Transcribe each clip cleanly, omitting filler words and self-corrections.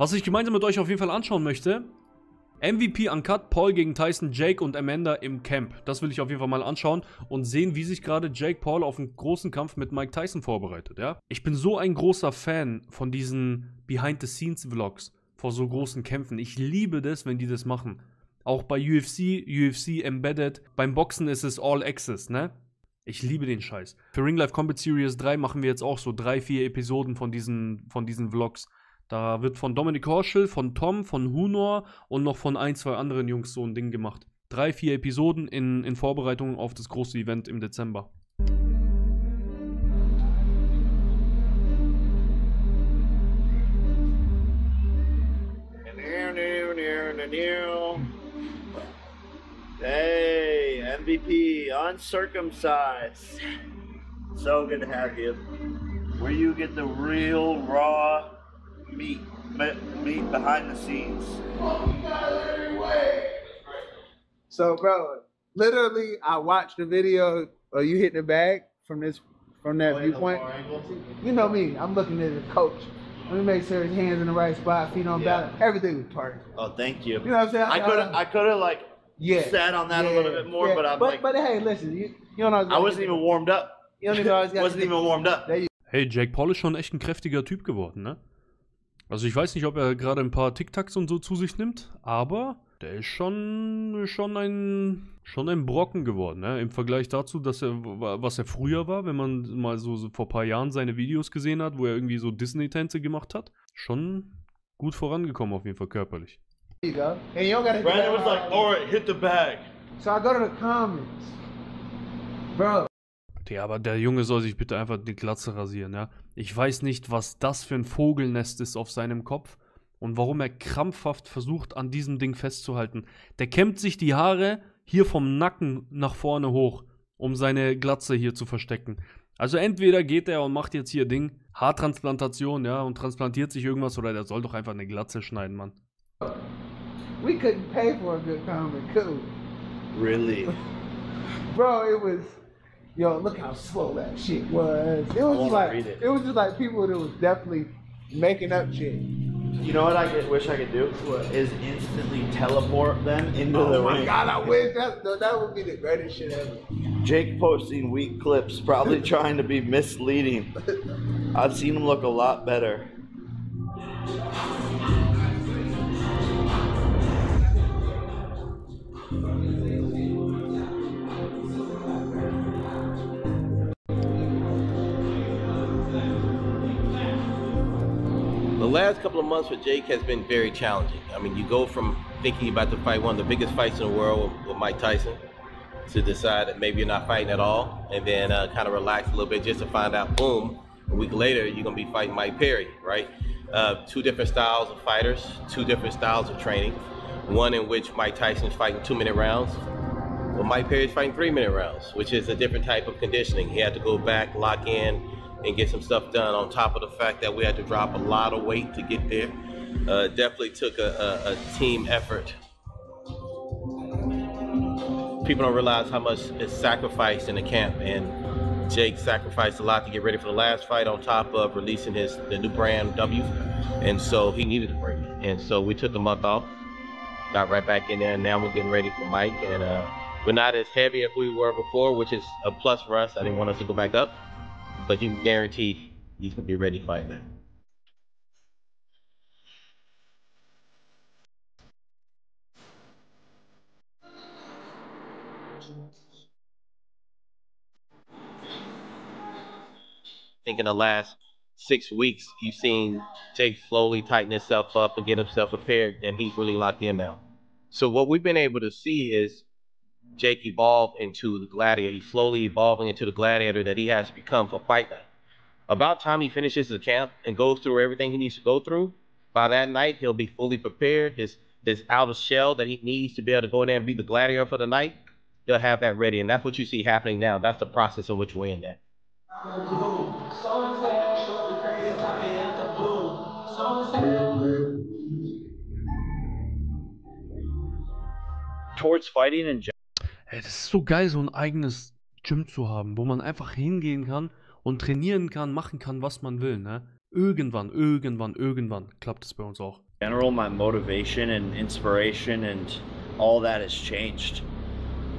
Was ich gemeinsam mit euch auf jeden Fall anschauen möchte: MVP Uncut, Paul gegen Tyson, Jake und Amanda im Camp. Das will ich auf jeden Fall mal anschauen und sehen, wie sich gerade Jake Paul auf einen großen Kampf mit Mike Tyson vorbereitet, ja. Ich bin so ein großer Fan von diesen Behind-the-Scenes-Vlogs vor so großen Kämpfen. Ich liebe das, wenn die das machen. Auch bei UFC Embedded. Beim Boxen ist es All Access, ne? Ich liebe den Scheiß. Für Ringlife Combat Series 3 machen wir jetzt auch so 3-4 Episoden von diesen Vlogs. Da wird von Dominik Horschel, von Tom, von Hunor und noch von 1-2 anderen Jungs so ein Ding gemacht. 3-4 Episoden in Vorbereitung auf das große Event im Dezember. Hey, MVP, uncircumcised. So good to have you. Where you get the real raw meat behind the scenes. So, bro, literally, I watched the video of you hitting the bag from that viewpoint. You know me, I'm looking at the coach. Let me make sure his hands in the right spot, feet on balance, everything was perfect. Oh, thank you. You know what I'm saying? I could have like sat on that a little bit more, but I'm like. But hey, listen, you don't know. I wasn't even warmed up. You don't even know. Wasn't even warmed up. Hey, Jake Paul ist schon echt ein kräftiger Typ geworden, ne? Also ich weiß nicht, ob er gerade ein paar Tic-Tacs und so zu sich nimmt, aber der ist schon ein Brocken geworden, ne? Im Vergleich dazu, was er früher war, wenn man mal so vor ein paar Jahren seine Videos gesehen hat, wo er irgendwie so Disney-Tänze gemacht hat. Schon gut vorangekommen auf jeden Fall körperlich. Brandon was like, alright, hit the bag. So I go to the comments. Bro. Ja, aber der Junge soll sich bitte einfach die Glatze rasieren, ja. Ich weiß nicht, was das für ein Vogelnest ist auf seinem Kopf und warum er krampfhaft versucht, an diesem Ding festzuhalten. Der kämmt sich die Haare hier vom Nacken nach vorne hoch, um seine Glatze hier zu verstecken. Also entweder geht er und macht jetzt hier Ding, Haartransplantation, ja, und transplantiert sich irgendwas, oder der soll doch einfach eine Glatze schneiden, Mann. We couldn't pay for a good comment, could we? Really? Bro, it was, yo, look how slow that shit was. It was just like people that was definitely making up shit. You know what I wish I could do? What? Is instantly teleport them into the ring. Oh my god, I wish that would be the greatest shit ever. Jake posting weak clips, probably trying to be misleading. I've seen him look a lot better. The last couple of months for Jake has been very challenging. I mean, you go from thinking about to fight one of the biggest fights in the world with Mike Tyson to decide that maybe you're not fighting at all, and then kind of relax a little bit just to find out, boom, a week later you're gonna be fighting Mike Perry, right? Two different styles of fighters, two different styles of training. One in which Mike Tyson's fighting 2-minute rounds, well, Mike Perry's fighting 3-minute rounds, which is a different type of conditioning. He had to go back, lock in, and get some stuff done, on top of the fact that we had to drop a lot of weight to get there. Definitely took a team effort. People don't realize how much is sacrificed in the camp, and Jake sacrificed a lot to get ready for the last fight, on top of releasing the new brand W, and so he needed a break. And so we took a month off, got right back in there, and now we're getting ready for Mike, and we're not as heavy as we were before, which is a plus for us. I didn't want us to go back up. But you can guarantee he's gonna be ready to fight that. I think in the last 6 weeks, you've seen Jake slowly tighten himself up and get himself prepared, and he's really locked in now. So what we've been able to see is Jake evolve into the gladiator. He's slowly evolving into the gladiator that he has become for fight night. About time he finishes the camp and goes through everything he needs to go through, by that night he'll be fully prepared. His outer shell that he needs to be able to go in there and be the gladiator for the night, he'll have that ready. And that's what you see happening now. That's the process in which we're in that. Towards fighting in general. Ey, das ist so geil, so ein eigenes Gym zu haben, wo man einfach hingehen kann und trainieren kann, machen kann, was man will, ne? Irgendwann klappt es bei uns auch. general, my motivation and inspiration and all that has changed.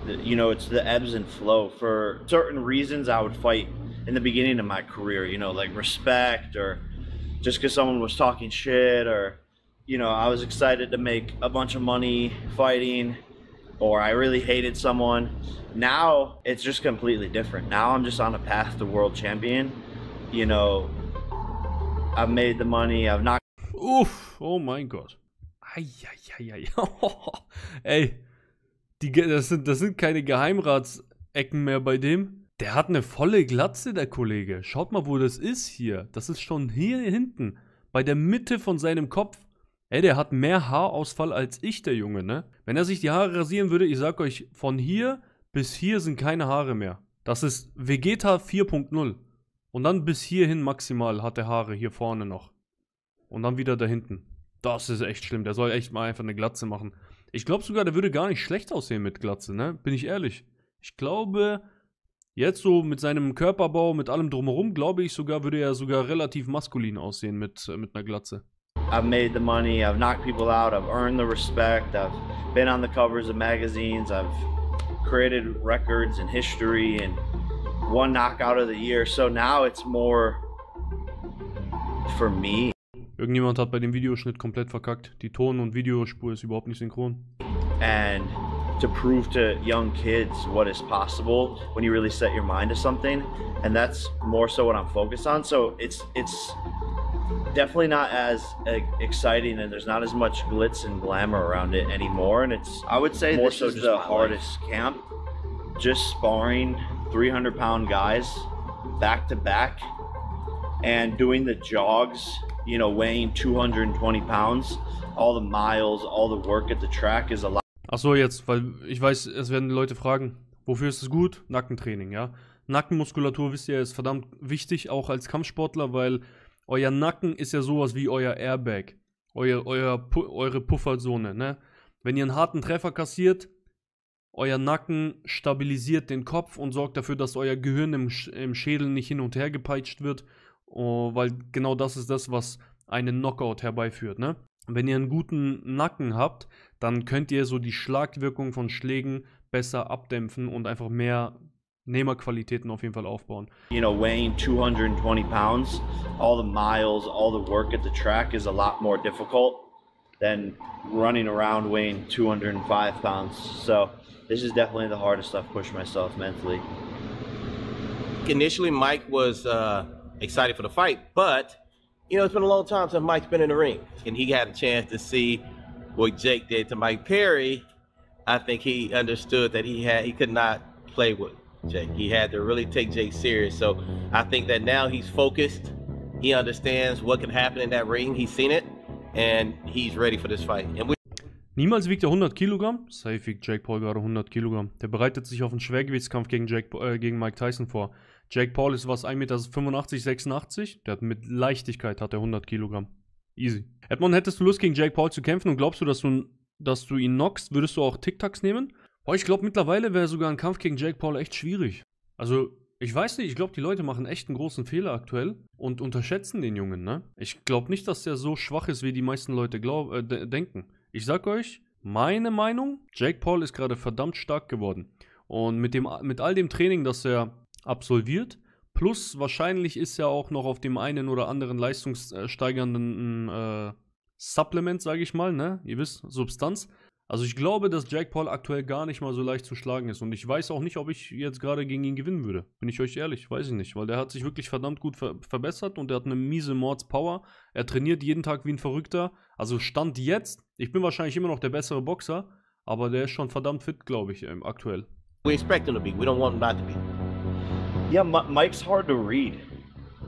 You know, it's the ebbs and flow. For certain reasons, I would fight in the beginning of my career, you know, like respect or just because someone was talking shit, or, you know, I was excited to make a bunch of money fighting, or I really hated someone. Now it's just completely different. Now I'm just on a path to world champion. You know, I've made the money, I've not. Uff, oh mein Gott. Eieieiei. Ey, das sind keine Geheimratsecken mehr bei dem. Der hat eine volle Glatze, der Kollege. Schaut mal, wo das ist hier. Das ist schon hier hinten. Bei der Mitte von seinem Kopf. Ey, der hat mehr Haarausfall als ich, der Junge, ne? Wenn er sich die Haare rasieren würde, ich sag euch, von hier bis hier sind keine Haare mehr. Das ist Vegeta 4.0. Und dann bis hierhin maximal hat er Haare hier vorne noch. Und dann wieder da hinten. Das ist echt schlimm. Der soll echt mal einfach eine Glatze machen. Ich glaube sogar, der würde gar nicht schlecht aussehen mit Glatze, ne? Bin ich ehrlich. Ich glaube, jetzt so mit seinem Körperbau, mit allem drumherum, glaube ich sogar, würde er sogar relativ maskulin aussehen mit einer Glatze. I've made the money, I've knocked people out, I've earned the respect, I've been on the covers of magazines, I've created records in history and one knockout of the year. So now it's more for me. Irgendjemand hat bei dem Videoschnitt komplett verkackt. Die Ton- und Videospur ist überhaupt nicht synchron. And to prove to young kids what is possible when you really set your mind to something, and that's more so what I'm focused on. So it's definitely not as exciting, and there's not as much glitz and glamour around it anymore. And it's, I would say, more so just the hardest camp. Just sparring 300-pound guys back to back and doing the jogs, you know, weighing 220 pounds, all the miles, all the work at the track is a lot. Achso, jetzt, weil ich weiß, es werden Leute fragen, wofür ist es gut? Nackentraining, ja. Nackenmuskulatur, wisst ihr, ist verdammt wichtig, auch als Kampfsportler, weil euer Nacken ist ja sowas wie euer Airbag, eure Pufferzone, ne? Wenn ihr einen harten Treffer kassiert, euer Nacken stabilisiert den Kopf und sorgt dafür, dass euer Gehirn im Schädel nicht hin und her gepeitscht wird, weil genau das ist das, was einen Knockout herbeiführt, ne? Wenn ihr einen guten Nacken habt, dann könnt ihr so die Schlagwirkung von Schlägen besser abdämpfen und einfach mehr Nehmerqualitäten auf jeden Fall aufbauen. You know, weighing 220 pounds, all the miles, all the work at the track is a lot more difficult than running around weighing 205 pounds. So this is definitely the hardest I've pushed myself mentally. Initially, Mike was excited for the fight, but you know, it's been a long time since Mike's been in the ring, and he had a chance to see what Jake did to Mike Perry. I think he understood that he could not play with Jake. He had to really take Jake serious. So I think that now he's focused. He understands what can happen in that ring. He's seen it, and he's ready for this fight. And Niemals wiegt er 100 Kilogramm. Safe wiegt Jake Paul gerade 100 Kilogramm. Der bereitet sich auf einen Schwergewichtskampf gegen Mike Tyson vor. Jake Paul ist was, 1,85 Meter, 86. Der hat mit Leichtigkeit hat er 100 Kilogramm. Easy. Edmon, hättest du Lust gegen Jake Paul zu kämpfen und glaubst du, dass du ihn knockst? Würdest du auch TikToks nehmen? Boah, ich glaube mittlerweile wäre sogar ein Kampf gegen Jake Paul echt schwierig. Also, ich weiß nicht, ich glaube die Leute machen echt einen großen Fehler aktuell und unterschätzen den Jungen, ne? Ich glaube nicht, dass der so schwach ist, wie die meisten Leute denken. Ich sag euch, meine Meinung, Jake Paul ist gerade verdammt stark geworden. Und mit all dem Training, das er absolviert, plus wahrscheinlich ist er auch noch auf dem einen oder anderen leistungssteigernden Supplement, sage ich mal, ne? Ihr wisst, Substanz. Also ich glaube, dass Jake Paul aktuell gar nicht mal so leicht zu schlagen ist. Und ich weiß auch nicht, ob ich jetzt gerade gegen ihn gewinnen würde. Bin ich euch ehrlich, weiß ich nicht. Weil der hat sich wirklich verdammt gut verbessert und der hat eine miese Mordspower. Er trainiert jeden Tag wie ein Verrückter. Also Stand jetzt, ich bin wahrscheinlich immer noch der bessere Boxer, aber der ist schon verdammt fit, glaube ich, aktuell. we expect him to be. We don't want him not to be. Yeah, Mike's hard to read.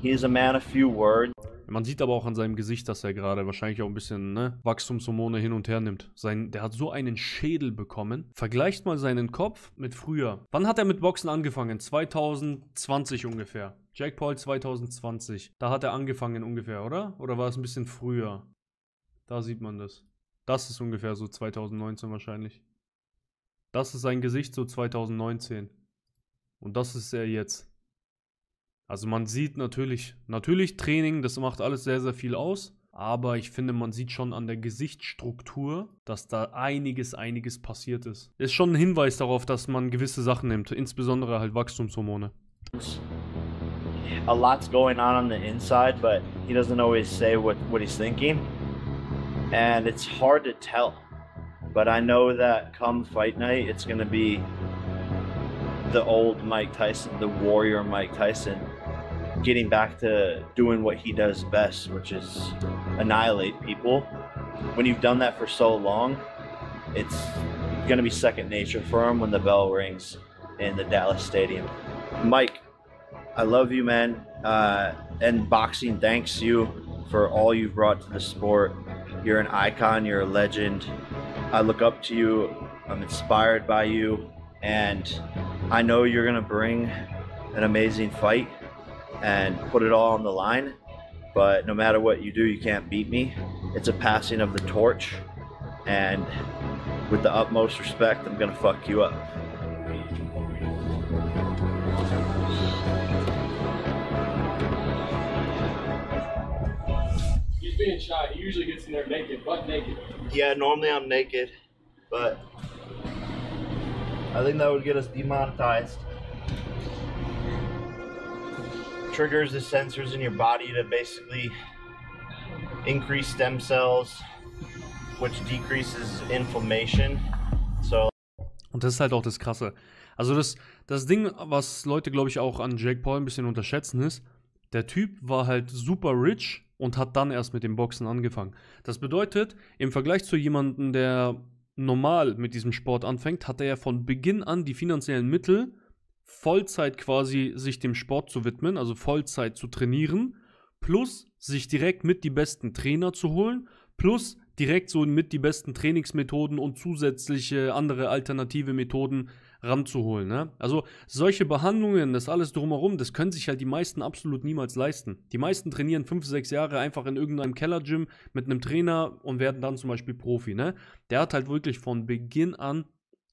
He is a man of few words. Man sieht aber auch an seinem Gesicht, dass er gerade wahrscheinlich auch ein bisschen Wachstumshormone hin und her nimmt. Der hat so einen Schädel bekommen. Vergleicht mal seinen Kopf mit früher. Wann hat er mit Boxen angefangen? 2020 ungefähr. Jake Paul 2020. Da hat er angefangen ungefähr, oder? Oder war es ein bisschen früher? Da sieht man das. Das ist ungefähr so 2019 wahrscheinlich. Das ist sein Gesicht so 2019. Und das ist er jetzt. Also man sieht natürlich Training, das macht alles sehr, sehr viel aus. Aber ich finde, man sieht schon an der Gesichtsstruktur, dass da einiges passiert ist. Ist schon ein Hinweis darauf, dass man gewisse Sachen nimmt, insbesondere halt Wachstumshormone. A lot's going on the inside, but he doesn't always say what he's thinking. And it's hard to tell. But I know that come fight night, it's going to be the old Mike Tyson, the warrior Mike Tyson, getting back to doing what he does best, which is annihilate people. When you've done that for so long, it's going to be second nature for him when the bell rings in the Dallas Stadium. Mike, I love you, man. And boxing thanks you for all you've brought to the sport. You're an icon, you're a legend. I look up to you, I'm inspired by you, and I know you're gonna bring an amazing fight and put it all on the line, but no matter what you do, you can't beat me. It's a passing of the torch, and with the utmost respect, I'm gonna fuck you up. He's being shy. He usually gets in there naked, butt naked. Yeah, normally I'm naked, but I think that would get us demonetized. Triggers the sensors in your body to basically increase stem cells, which decreases inflammation. So. Und das ist halt auch das Krasse. Also das Ding, was Leute, glaube ich, auch an Jake Paul ein bisschen unterschätzen, ist, der Typ war halt super rich und hat dann erst mit dem Boxen angefangen. Das bedeutet, im Vergleich zu jemandem, der normal mit diesem Sport anfängt, hat er ja von Beginn an die finanziellen Mittel, Vollzeit quasi sich dem Sport zu widmen, also Vollzeit zu trainieren, plus sich direkt mit die besten Trainer zu holen, plus direkt so mit die besten Trainingsmethoden und zusätzliche andere alternative Methoden ranzuholen. Ne? Also solche Behandlungen, das alles drumherum, das können sich halt die meisten absolut niemals leisten. Die meisten trainieren 5, 6 Jahre einfach in irgendeinem Kellergym mit einem Trainer und werden dann zum Beispiel Profi. Ne? Der hat halt wirklich von Beginn an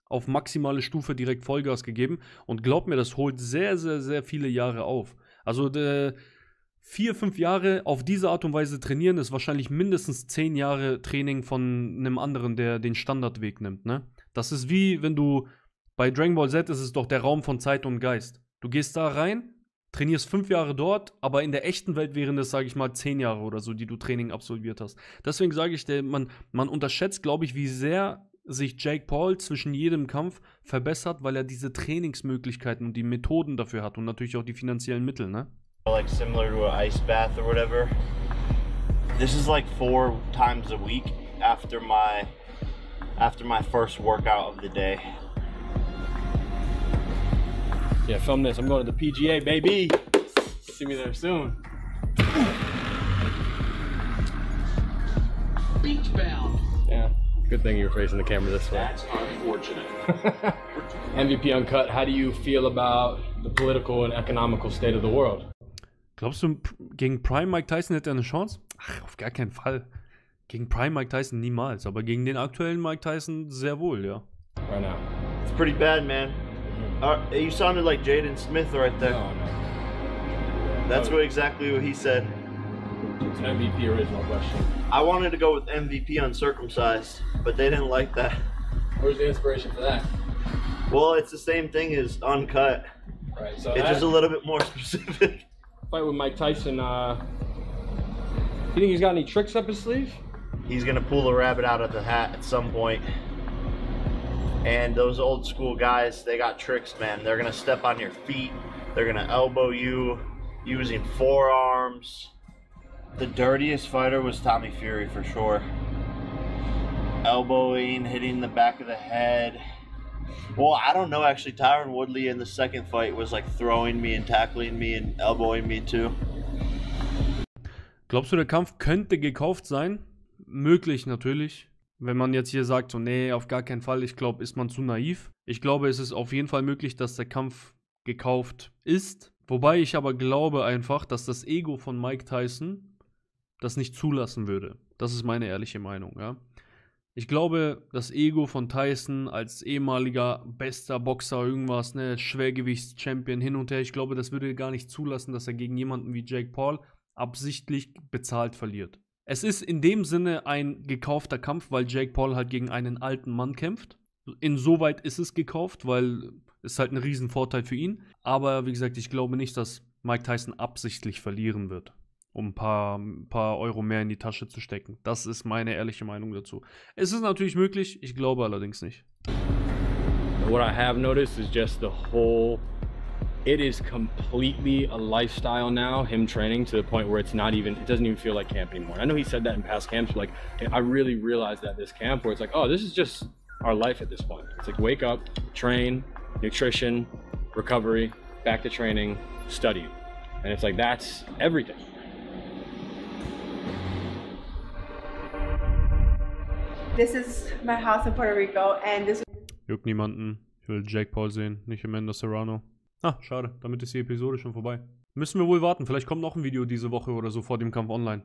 auf maximale Stufe direkt Vollgas gegeben und glaubt mir, das holt sehr, sehr, sehr viele Jahre auf. Also 4, 5 Jahre auf diese Art und Weise trainieren ist wahrscheinlich mindestens 10 Jahre Training von einem anderen, der den Standardweg nimmt. Ne? Das ist wie, wenn du bei Dragon Ball Z ist es doch der Raum von Zeit und Geist. Du gehst da rein, trainierst 5 Jahre dort, aber in der echten Welt wären das, sage ich mal, 10 Jahre oder so, die du Training absolviert hast. Deswegen sage ich dir, man unterschätzt, glaube ich, wie sehr sich Jake Paul zwischen jedem Kampf verbessert, weil er diese Trainingsmöglichkeiten und die Methoden dafür hat und natürlich auch die finanziellen Mittel, ne? Like similar to an ice bath or whatever. This is like 4 times a week after my first workout of the day. Yeah, film this. I'm going to the PGA, baby. See me there soon. Beach bound. Yeah. Good thing you're facing the camera this way. That's unfortunate. MVP Uncut, how do you feel about the political and economical state of the world? Glaubst du, gegen Prime Mike Tyson hätte er eine Chance? Ach, auf gar keinen Fall. Gegen Prime Mike Tyson niemals, aber gegen den aktuellen Mike Tyson sehr wohl, ja. Right now. It's pretty bad, man. You sounded like Jaden Smith right there. No. That's exactly what he said. It's an MVP original question. I wanted to go with MVP uncircumcised, but they didn't like that. Where's the inspiration for that? Well, it's the same thing as Uncut. Right. So it's just a little bit more specific. Fight with Mike Tyson. You think he's got any tricks up his sleeve? He's gonna pull a rabbit out of the hat at some point. And those old school guys, they got tricks, man. They're gonna step on your feet. They're gonna elbow you using forearms. The dirtiest fighter was Tommy Fury for sure. Elbowing, hitting the back of the head. Well, I don't know actually. Tyron Woodley in the second fight was like throwing me and tackling me and elbowing me too. Glaubst du, der Kampf könnte gekauft sein? Möglich natürlich. Wenn man jetzt hier sagt, so nee, auf gar keinen Fall, ich glaube, ist man zu naiv. Ich glaube, es ist auf jeden Fall möglich, dass der Kampf gekauft ist. Wobei ich aber glaube einfach, dass das Ego von Mike Tyson das nicht zulassen würde. Das ist meine ehrliche Meinung, ja. Ich glaube, das Ego von Tyson als ehemaliger bester Boxer, irgendwas, ne, Schwergewichts-Champion hin und her, ich glaube, das würde gar nicht zulassen, dass er gegen jemanden wie Jake Paul absichtlich bezahlt verliert. Es ist in dem Sinne ein gekaufter Kampf, weil Jake Paul halt gegen einen alten Mann kämpft. Insoweit ist es gekauft, weil es halt ein Riesenvorteil für ihn. Aber wie gesagt, ich glaube nicht, dass Mike Tyson absichtlich verlieren wird, um ein paar Euro mehr in die Tasche zu stecken. Das ist meine ehrliche Meinung dazu. Es ist natürlich möglich, ich glaube allerdings nicht. What I have noticed is just the whole, it is completely a lifestyle now, him training to the point where it's not even, it doesn't even feel like camp anymore. I know he said that in past camps, but like, I really realized that this camp where it's like, oh, this is just our life at this point. It's like wake up, train, nutrition, recovery, back to training, study. And it's like, that's everything. This is my house in Puerto Rico and this. Juckt niemanden. Ich will Jake Paul sehen, nicht Amanda Serrano. Ah, schade. Damit ist die Episode schon vorbei. Müssen wir wohl warten. Vielleicht kommt noch ein Video diese Woche oder so vor dem Kampf online.